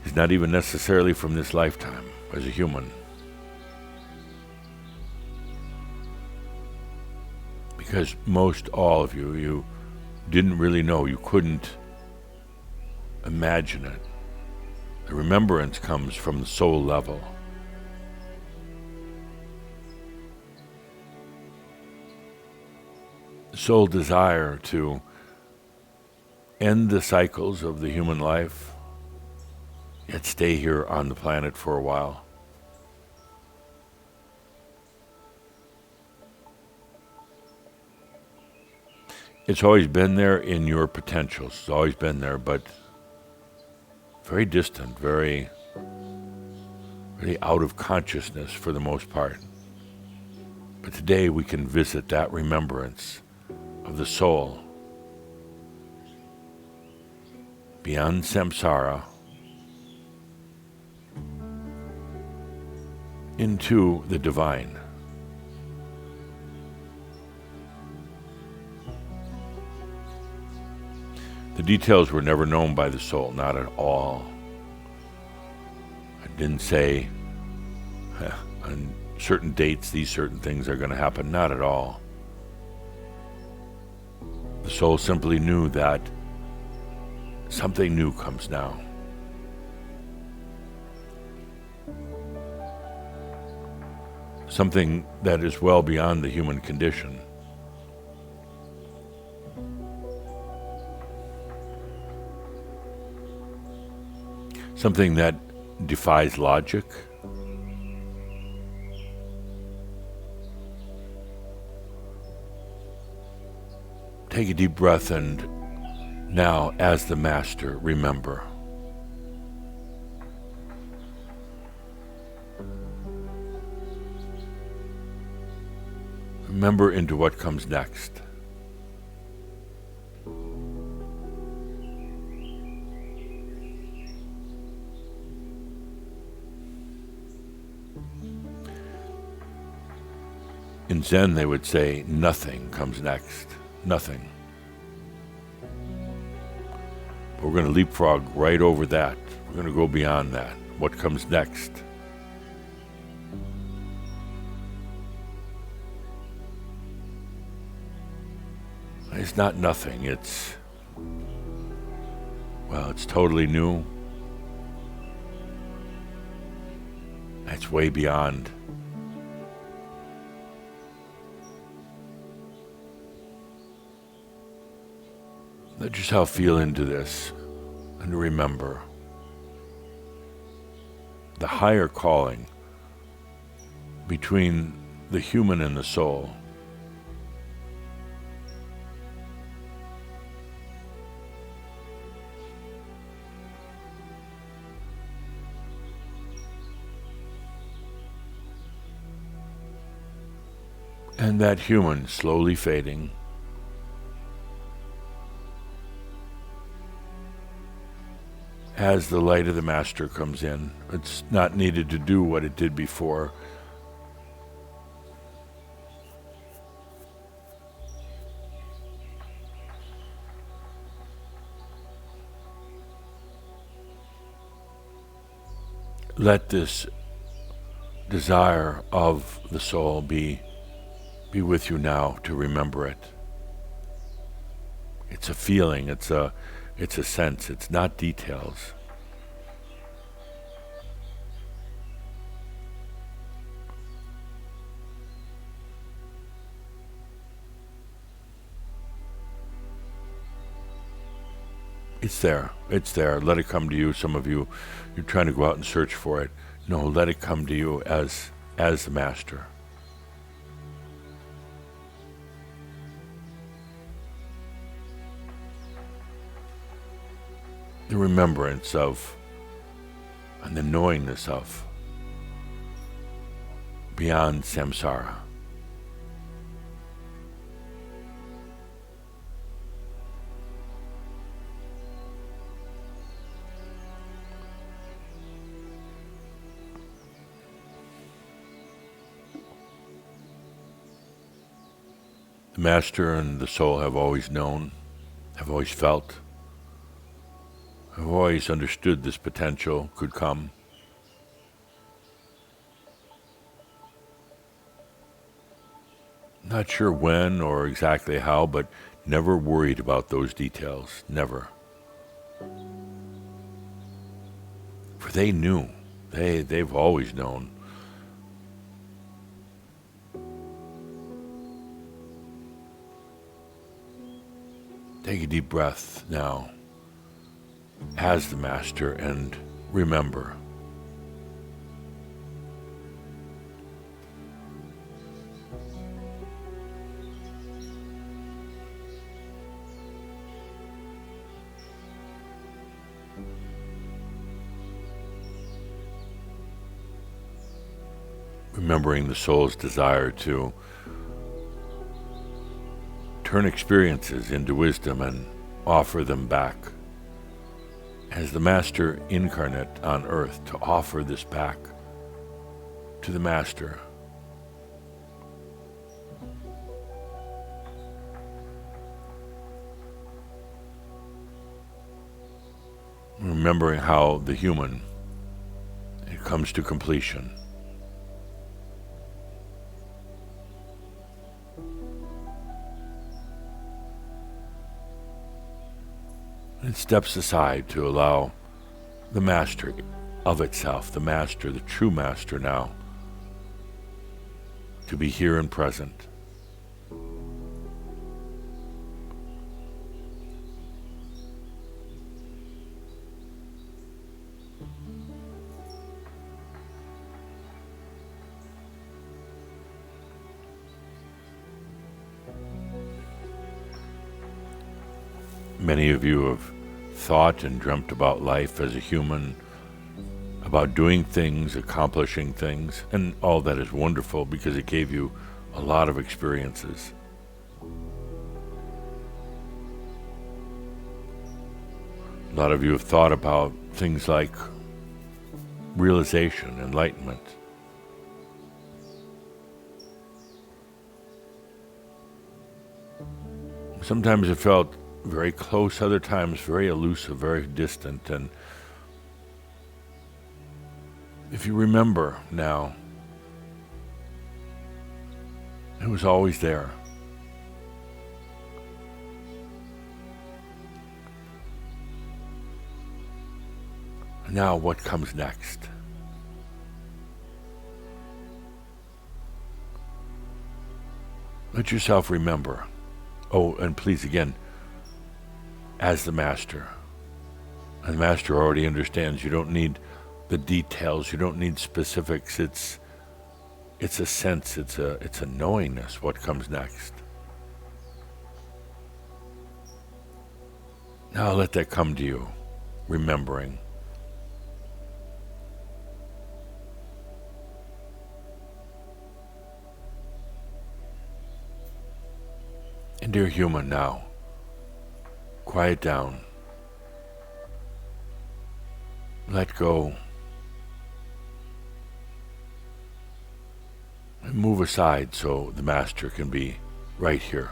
is not even necessarily from this lifetime as a human. Because most all of you didn't really know, you couldn't imagine it. The remembrance comes from the soul level. The soul desire to end the cycles of the human life, yet stay here on the planet for a while. It's always been there in your potentials. It's always been there, but very distant, very out of consciousness for the most part. But today we can visit that remembrance of the soul beyond samsara into the divine. The details were never known by the soul, not at all. I didn't say on certain dates these certain things are going to happen, not at all. The soul simply knew that something new comes now. Something that is well beyond the human condition. Something that defies logic. Take a deep breath and now, as the Master, remember. Remember into what comes next. In Zen, they would say, nothing comes next. Nothing. But we're going to leapfrog right over that. We're going to go beyond that. What comes next? It's not nothing. It's totally new. It's way beyond. Let yourself feel into this and remember the higher calling between the human and the soul. And that human slowly fading. As the light of the Master comes in, it's not needed to do what it did before. Let this desire of the soul be with you now to remember it. It's a feeling, it's a sense, it's not details. It's there. It's there. Let it come to you. Some of you, you're trying to go out and search for it. No, let it come to you as the Master. The remembrance of and the knowingness of beyond samsara. The Master and the soul have always known, have always felt, have always understood this potential could come. Not sure when or exactly how, but never worried about those details. Never. For they knew. They've always known. Take a deep breath now as the Master and remember. Remembering the soul's desire to turn experiences into wisdom and offer them back. As the Master incarnate on earth, to offer this back to the Master. Remembering how the human, it comes to completion. It steps aside to allow the Master of itself, the Master, the true Master now, to be here and present. Many of you have thought and dreamt about life as a human, about doing things, accomplishing things, and all that is wonderful because it gave you a lot of experiences. A lot of you have thought about things like realization, enlightenment. Sometimes it felt very close, other times very elusive, very distant. And if you remember now, it was always there. Now, what comes next? Let yourself remember. Oh, and please again, as the master. And the master already understands you don't need the details, you don't need specifics. It's a sense, it's a knowingness what comes next. Now let that come to you, remembering. And dear human, now, quiet down. Let go. And move aside so the master can be right here.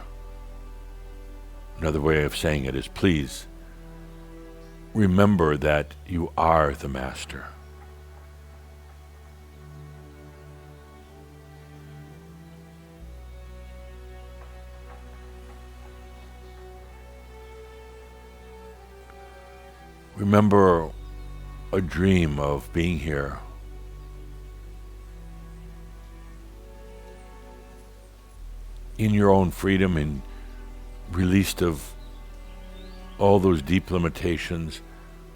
Another way of saying it is, please remember that you are the master. Remember a dream of being here. In your own freedom and released of all those deep limitations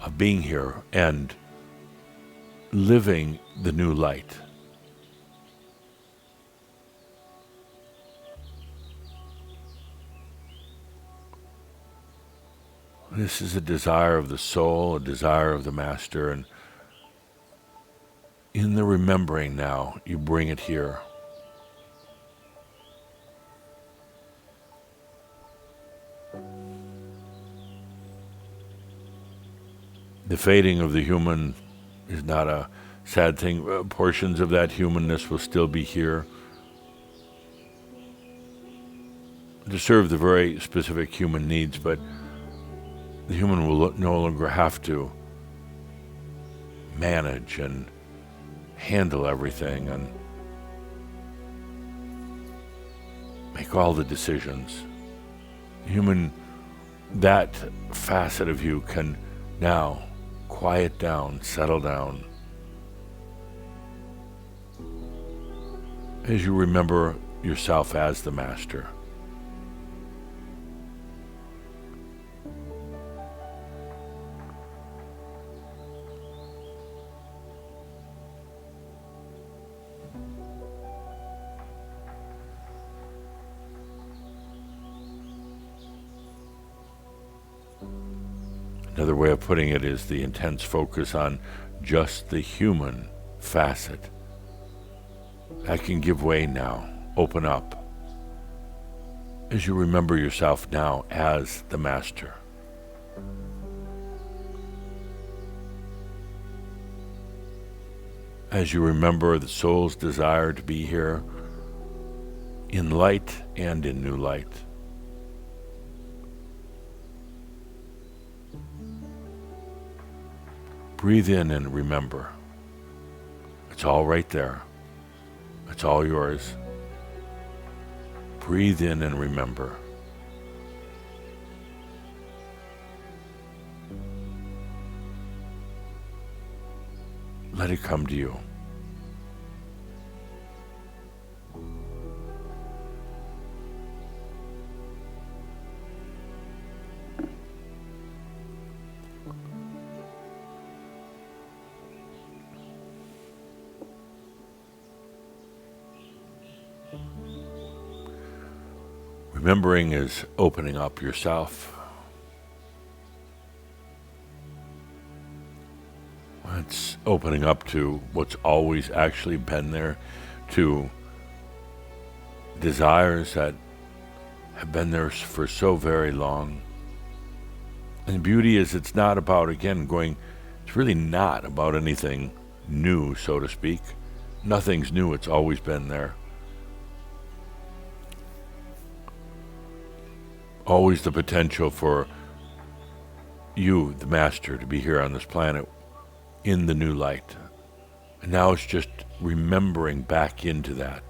of being here and living the new light. This is a desire of the soul, a desire of the master, and in the remembering now, you bring it here. The fading of the human is not a sad thing. Portions of that humanness will still be here to serve the very specific human needs, but the human will no longer have to manage and handle everything and make all the decisions. Human, that facet of you can now quiet down, settle down, as you remember yourself as the master. Another way of putting it is the intense focus on just the human facet. That can give way now, open up, as you remember yourself now as the master. As you remember the soul's desire to be here in light and in new light. Breathe in and remember. It's all right there. It's all yours. Breathe in and remember. Let it come to you. Remembering is opening up yourself. It's opening up to what's always actually been there, to desires that have been there for so very long. And the beauty is it's not about, again, it's really not about anything new, so to speak. Nothing's new, it's always been there. Always the potential for you, the master, to be here on this planet in the new light. And now it's just remembering back into that.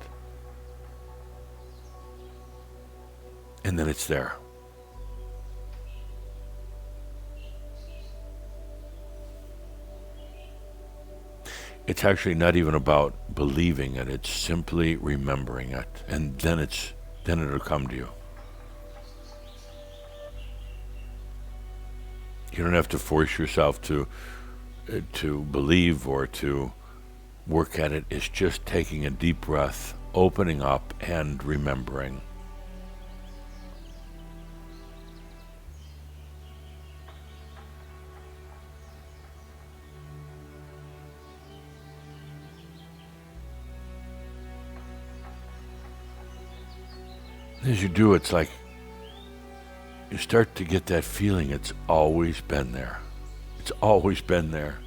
And then it's there. it's actually not even about believing it. It's simply remembering it. And then it'll come to you. You don't have to force yourself to believe or to work at it. It's just taking a deep breath, opening up, and remembering. As you do, it's like you start to get that feeling it's always been there. It's always been there.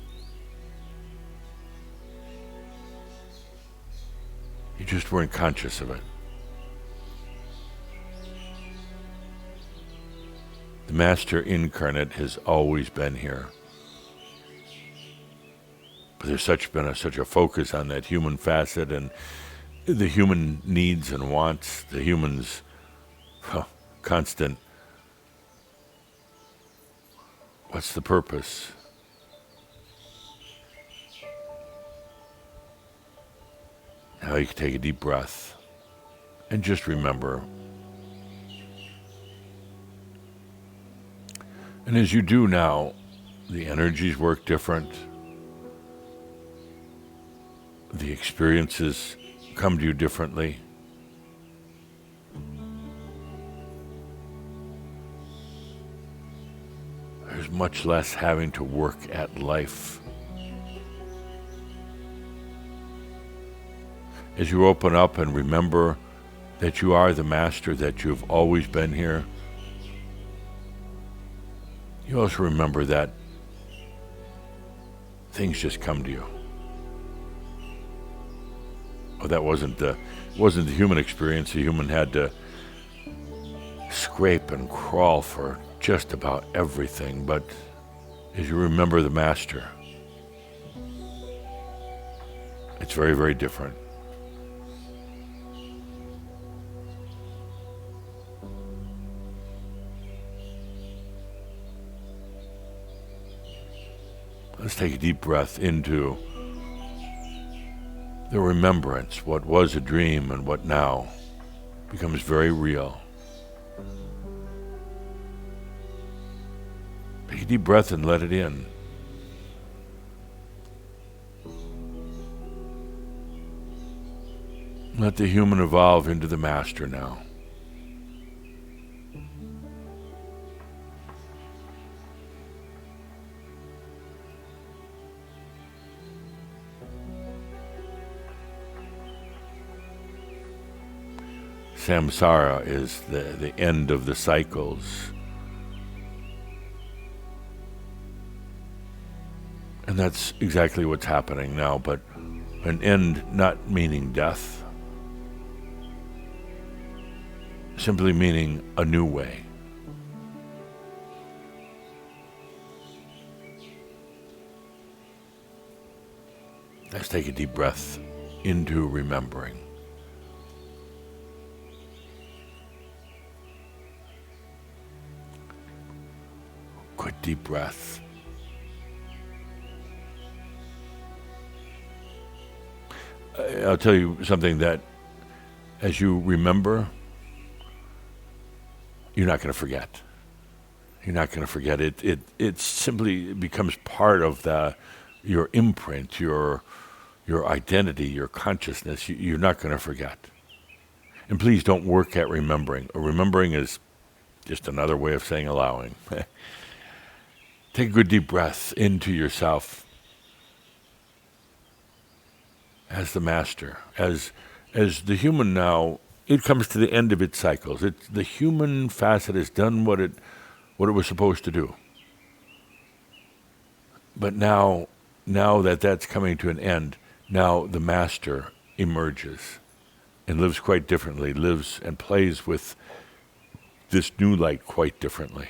You just weren't conscious of it. The Master Incarnate has always been here. But there's been such a focus on that human facet and the human needs and wants, the human's constant, what's the purpose? Now you can take a deep breath and just remember. And as you do now, the energies work different. The experiences come to you differently. There's much less having to work at life. As you open up and remember that you are the Master, that you've always been here, you also remember that things just come to you. Oh, that wasn't the human experience. The human had to scrape and crawl for just about everything. But as you remember the Master, it's very, very different. Let's take a deep breath into the remembrance, what was a dream and what now becomes very real. Take a deep breath and let it in. Let the human evolve into the Master now. Samsara is the end of the cycles. And that's exactly what's happening now, but an end not meaning death, simply meaning a new way. Let's take a deep breath into remembering. Good deep breath. I'll tell you something that as you remember, you're not going to forget. You're not going to forget it. It simply becomes part of your imprint, your identity, your consciousness. You're not going to forget. And please don't work at remembering. Remembering is just another way of saying allowing. Take a good deep breath into yourself as the Master, as the human now. It comes to the end of its cycles. The human facet has done what it was supposed to do. But now that that's coming to an end, now the Master emerges and lives quite differently, lives and plays with this new light quite differently.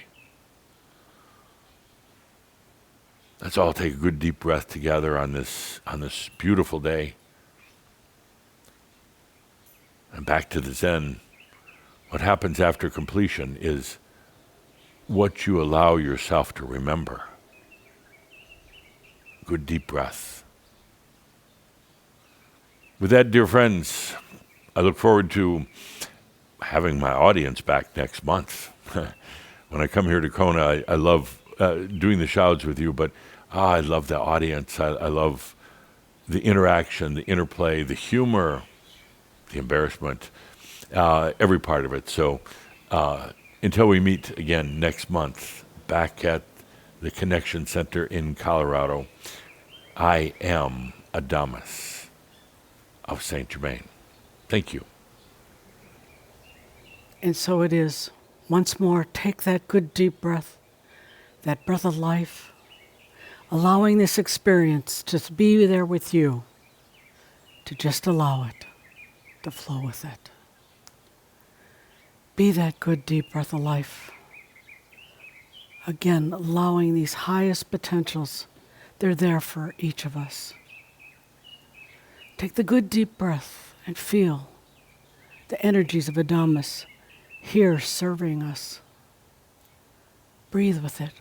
Let's all take a good deep breath together on this beautiful day. And back to the Zen. What happens after completion is what you allow yourself to remember. Good deep breath. With that, dear friends, I look forward to having my audience back next month. When I come here to Kona, I love doing the Shouds with you, but I love the audience. I love the interaction, the interplay, the humor, the embarrassment, every part of it. So until we meet again next month, back at the Connection Center in Colorado, I am Adamus of Saint-Germain. Thank you. And so it is. Once more, take that good deep breath, that breath of life, allowing this experience to be there with you, to just allow it to flow with it. Be that good deep breath of life. Again, allowing these highest potentials, they're there for each of us. Take the good deep breath and feel the energies of Adamus here serving us. Breathe with it.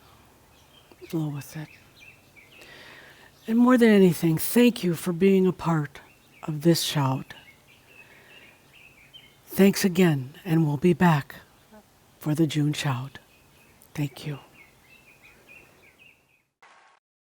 Flow with it. And more than anything, thank you for being a part of this Shoud. Thanks again, and we'll be back for the June Shoud. Thank you.